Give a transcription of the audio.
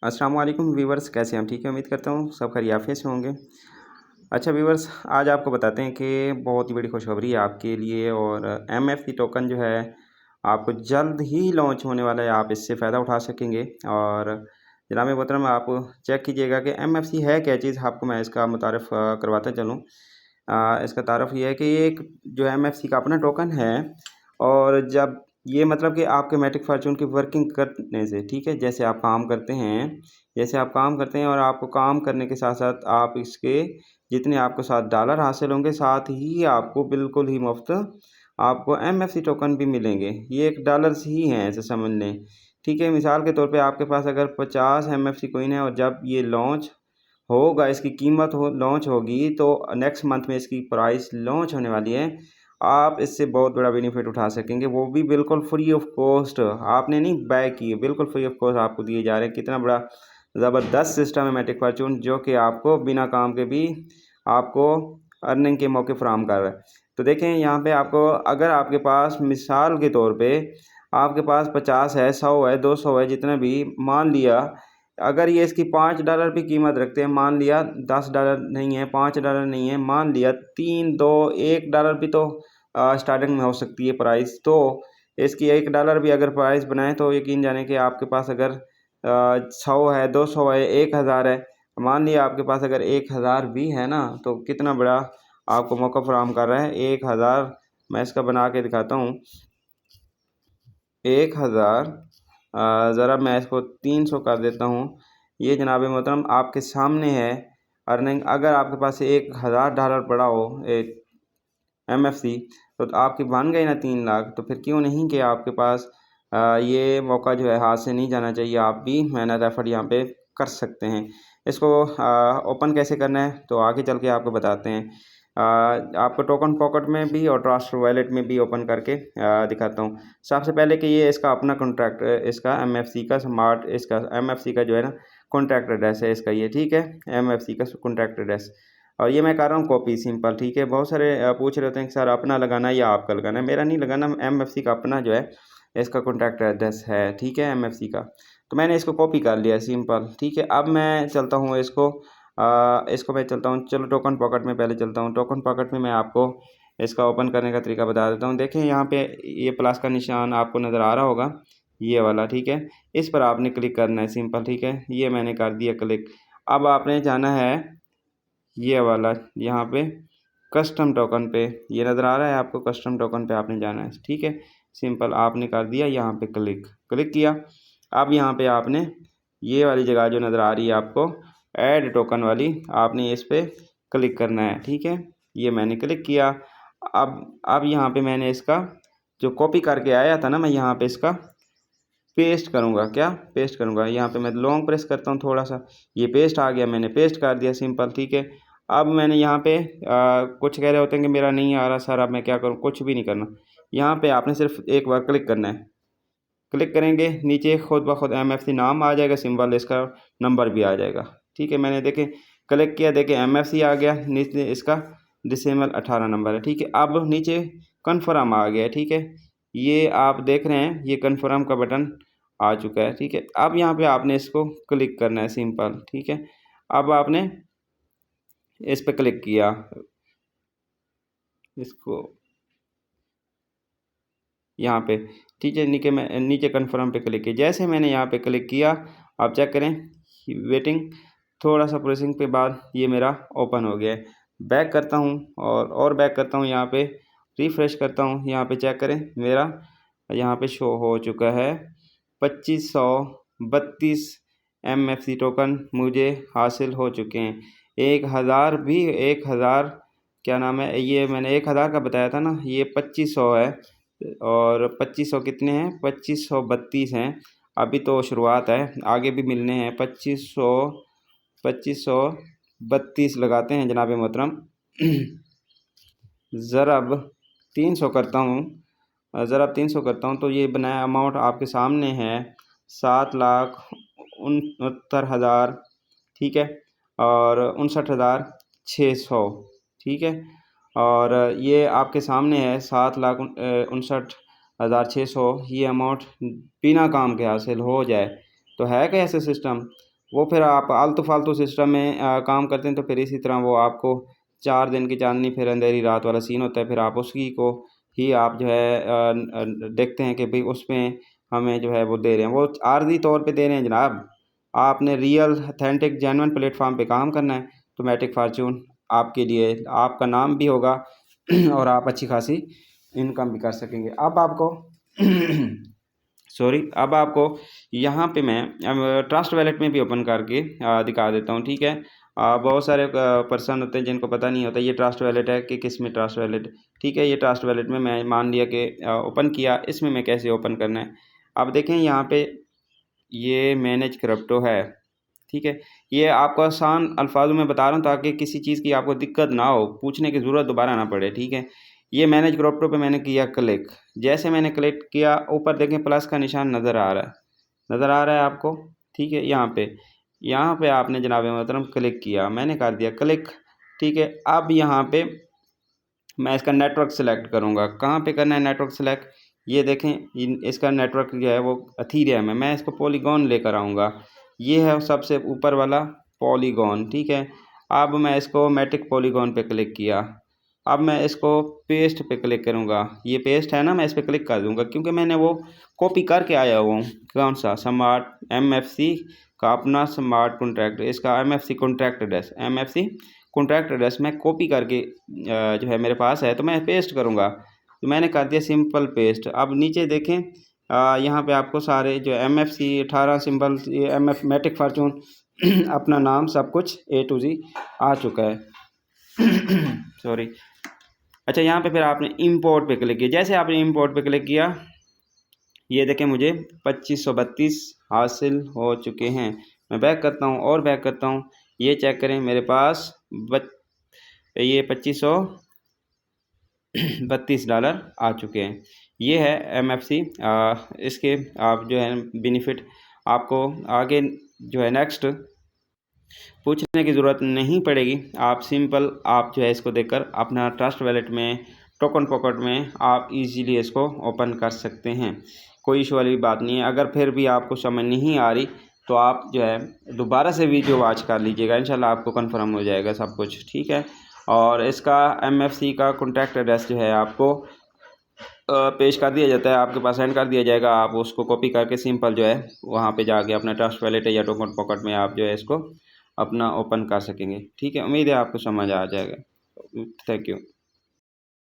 अस्सलाम वालेकुम व्यूवर्स, कैसे हैं हम? ठीक है, उम्मीद करता हूँ सब खैरियत से होंगे। अच्छा व्यूवर्स, आज आपको बताते हैं कि बहुत ही बड़ी खुशखबरी है आपके लिए और एमएफसी टोकन जो है आपको जल्द ही लॉन्च होने वाला है। आप इससे फ़ायदा उठा सकेंगे और जनाब मोहतरम आप चेक कीजिएगा कि एमएफसी है क्या चीज़। आपको मैं इसका मुतारिफ़ करवाता चलूँ। इसका तारुफ़ ये है कि ये एक जो एमएफसी का अपना टोकन है और जब ये मतलब कि आपके मैट्रिक फॉर्च्यून की वर्किंग करने से, ठीक है, जैसे आप काम करते हैं और आपको काम करने के साथ-साथ आप इसके जितने आपको $7 हासिल होंगे, साथ ही आपको बिल्कुल ही मुफ़्त आपको एमएफसी टोकन भी मिलेंगे। ये $1 ही हैं, ऐसे समझ लें। ठीक है, मिसाल के तौर पे आपके पास अगर 50 एमएफसी कॉइन है और जब ये लॉन्च होगा, इसकी कीमत हो लॉन्च होगी तो नेक्स्ट मंथ में इसकी प्राइस लॉन्च होने वाली है। आप इससे बहुत बड़ा बेनिफिट उठा सकेंगे, वो भी बिल्कुल फ्री ऑफ कॉस्ट। आपने नहीं बाय किए, बिल्कुल फ्री ऑफ कॉस्ट आपको दिए जा रहे हैं। कितना बड़ा ज़बरदस्त सिस्टम है मैट्रिक फॉर्च्यून, जो कि आपको बिना काम के भी आपको अर्निंग के मौके फराहम कर रहा है। तो देखें यहाँ पे आपको, अगर आपके पास मिसाल के तौर पे आपके पास 50 है, 100 है, 200 है, जितना भी मान लिया, अगर ये इसकी $5 भी कीमत रखते हैं, मान लिया $10 नहीं है, $5 नहीं है, मान लिया 3, 2, $1 भी तो स्टार्टिंग में हो सकती है प्राइस। तो इसकी $1 भी अगर प्राइस बनाएँ तो यकीन जानें कि आपके पास अगर 100 है, 200 है, 1000 है, मान लिया आपके पास अगर 1000 भी है ना, तो कितना बड़ा आपको मौका फराहम कर रहा है। 1000 मैं इसका बना के दिखाता हूँ। 1000 ज़रा मैं इसको 300 कर देता हूँ। ये जनाब मोहतरम आपके सामने है अर्निंग। अगर आपके पास $1000 पड़ा हो एक एमएफसी, तो आपके बन गए ना 3 लाख, तो फिर क्यों नहीं कि आपके पास ये मौका जो है हाथ से नहीं जाना चाहिए। आप भी मेहनत एफ़र्ट यहाँ पे कर सकते हैं। इसको ओपन कैसे करना है तो आगे चल के आपको बताते हैं। आपको टोकन पॉकेट में भी और ट्रस्ट वॉलेट में भी ओपन करके दिखाता हूँ। सबसे पहले कि ये इसका अपना कॉन्ट्रैक्ट, इसका एमएफसी का स्मार्ट, इसका एमएफसी का जो है ना कॉन्ट्रैक्ट एड्रेस है इसका ये, ठीक है, एमएफसी का कॉन्ट्रैक्ट एड्रेस। और ये मैं कर रहा हूँ कॉपी सिंपल, ठीक है। बहुत सारे पूछ रहे होते हैं कि सर अपना लगाना है या आपका लगाना है। मेरा नहीं लगाना, एमएफसी का अपना जो है इसका कॉन्टैक्ट एड्रेस है, ठीक है, एमएफसी का। तो मैंने इसको कॉपी कर लिया सिंपल, ठीक है। अब मैं चलता हूँ इसको मैं चलता हूँ, चलो टोकन पॉकेट में पहले चलता हूँ। टोकन पॉकेट में मैं आपको इसका ओपन करने का तरीका बता देता हूँ। देखें यहाँ पे ये प्लस का निशान आपको नज़र आ रहा होगा, ये वाला, ठीक है। इस पर आपने क्लिक करना है सिंपल, ठीक है। ये मैंने कर दिया क्लिक। अब आपने जाना है ये वाला, यहाँ पे कस्टम टोकन पे, ये नज़र आ रहा है आपको, कस्टम टोकन पे आपने जाना है, ठीक है। सिंपल आपने कर दिया यहाँ पे क्लिक, क्लिक किया। अब यहाँ पे आपने ये वाली जगह जो नज़र आ रही है आपको ऐड टोकन वाली, आपने इस पर क्लिक करना है, ठीक है। ये मैंने क्लिक किया। अब यहाँ पे मैंने इसका जो कॉपी करके आया था ना, मैं यहाँ पे इसका पेस्ट करूँगा। क्या पेस्ट करूँगा? यहाँ पे मैं लॉन्ग प्रेस करता हूँ थोड़ा सा, ये पेस्ट आ गया, मैंने पेस्ट कर दिया सिंपल, ठीक है। अब मैंने यहाँ पे कुछ कह रहे होते हैं कि मेरा नहीं आ रहा सर, अब मैं क्या करूँ? कुछ भी नहीं करना। यहाँ पे आपने सिर्फ एक बार क्लिक करना है। क्लिक करेंगे, नीचे खुद ब खुद एमएफसी नाम आ जाएगा, सिंबल, इसका नंबर भी आ जाएगा, ठीक है। मैंने देखें क्लिक किया, देखें एमएफसी आ गया, नीचे इसका डिसेमल 18 नंबर है, ठीक है। अब नीचे कन्फर्म आ गया, ठीक है। ये आप देख रहे हैं, ये कन्फर्म का बटन आ चुका है, ठीक है। अब यहाँ पे आपने इसको क्लिक करना है सिंपल, ठीक है। अब आपने इस पर क्लिक किया, इसको यहाँ पे, ठीक है, नीचे कन्फर्म पे क्लिक किया। जैसे मैंने यहाँ पे क्लिक किया, आप चेक करें, वेटिंग, थोड़ा सा प्रोसेसिंग के बाद ये मेरा ओपन हो गया है। बैक करता हूँ और बैक करता हूँ, यहाँ पे रिफ़्रेश करता हूँ, यहाँ पे चेक करें, मेरा यहाँ पे शो हो चुका है 2532 एमएफसी टोकन मुझे हासिल हो चुके हैं। 1000 क्या नाम है, ये मैंने 1000 का बताया था ना, ये 2500 है और 2500 कितने हैं, 2532 हैं। अभी तो शुरुआत है, आगे भी मिलने हैं। 2532 लगाते हैं जनाब मोहतरम। ज़रा अब 300 करता हूँ, ज़रा अब 300 करता हूँ तो ये बनाया अमाउंट आपके सामने है 7,69,000, ठीक है, और 59,600, ठीक है। और ये आपके सामने है 7,59,600। ये अमाउंट बिना काम के हासिल हो जाए तो है क्या ऐसे सिस्टम? वो फिर आप आलतू फालतू सिस्टम में काम करते हैं, तो फिर इसी तरह वो आपको 4 दिन की चांदनी फिर अंधेरी रात वाला सीन होता है। फिर आप उसी को ही आप जो है देखते हैं कि भाई उसमें हमें जो है वो दे रहे हैं, वो आर्जी तौर पे दे रहे हैं जनाब। आपने रियल अथेंटिक जेन्युइन प्लेटफॉर्म पे काम करना है तो मैटिक फार्चून आपके लिए, आपका नाम भी होगा और आप अच्छी खासी इनकम भी कर सकेंगे। अब आपको सॉरी, अब आपको यहाँ पे मैं ट्रस्ट वैलेट में भी ओपन करके दिखा देता हूँ, ठीक है। बहुत सारे पर्सन होते हैं जिनको पता नहीं होता ये ट्रस्ट वैलेट है कि किस में ट्रस्ट वैलेट, ठीक है। ये ट्रस्ट वैलेट में मैं मान लिया कि ओपन किया, इसमें मैं कैसे ओपन करना है। अब देखें यहाँ पे ये मैनेज क्रिप्टो है, ठीक है। ये आपको आसान अल्फाजों में बता रहा हूँ ताकि किसी चीज़ की आपको दिक्कत ना हो, पूछने की ज़रूरत दोबारा ना पड़े, ठीक है। ये मैनेज क्रिप्टो पे मैंने किया क्लिक, जैसे मैंने क्लिक किया ऊपर देखें प्लस का निशान नज़र आ रहा है, नज़र आ रहा है आपको, ठीक है। यहाँ पे आपने जनाब मोहतरम क्लिक किया, मैंने कर दिया क्लिक, ठीक है। अब यहाँ पे मैं इसका नेटवर्क सेलेक्ट करूँगा। कहाँ पे करना है नेटवर्क सेलेक्ट, ये देखें इसका नेटवर्क जो है वो अथीरियम है, मैं इसको पॉलीगॉन लेकर आऊँगा। ये है सबसे ऊपर वाला पॉलीगॉन, ठीक है। अब मैं इसको मैटिक पॉलीगॉन पे क्लिक किया, अब मैं इसको पेस्ट पे क्लिक करूँगा। ये पेस्ट है ना, मैं इस पर क्लिक कर दूँगा क्योंकि मैंने वो कॉपी करके आया हुआ हूँ। कौन सा स्मार्ट MFC का अपना स्मार्ट कॉन्ट्रैक्ट, इसका MFC contract address, MFC contract address मैं कॉपी करके जो है मेरे पास है, तो मैं पेस्ट करूँगा। तो मैंने कर दिया सिंपल पेस्ट। अब नीचे देखें यहाँ पे आपको सारे जो MFC 18 सिंबल, ये MF मैटिक फार्चून अपना नाम सब कुछ A to Z आ चुका है सॉरी। अच्छा, यहाँ पे फिर आपने इंपोर्ट पे क्लिक किया, जैसे आपने इंपोर्ट पे क्लिक किया ये देखें मुझे 2532 हासिल हो चुके हैं। मैं बैक करता हूँ और बैक करता हूँ, ये चेक करें मेरे पास ये $2532 आ चुके हैं। ये है MFC। इसके आप जो है बेनिफिट आपको आगे जो है नेक्स्ट पूछने की ज़रूरत नहीं पड़ेगी। आप सिंपल आप जो है इसको देखकर अपना ट्रस्ट वैलेट में टोकन पॉकेट में आप इजीली इसको ओपन कर सकते हैं, कोई इशू वाली बात नहीं है। अगर फिर भी आपको समझ नहीं आ रही तो आप जो है दोबारा से वीडियो वॉच कर लीजिएगा, इंशाल्लाह आपको कंफर्म हो जाएगा सब कुछ, ठीक है। और इसका MFC का कॉन्टैक्ट एड्रेस जो है आपको पेश कर दिया जाता है, आपके पास सेंड कर दिया जाएगा। आप उसको कॉपी करके सिंपल जो है वहाँ पे जाके अपना ट्रस्ट वैलेट या टोकन पॉकेट में आप जो है इसको अपना ओपन कर सकेंगे, ठीक है। उम्मीद है आपको समझ आ जाएगा। Thank you.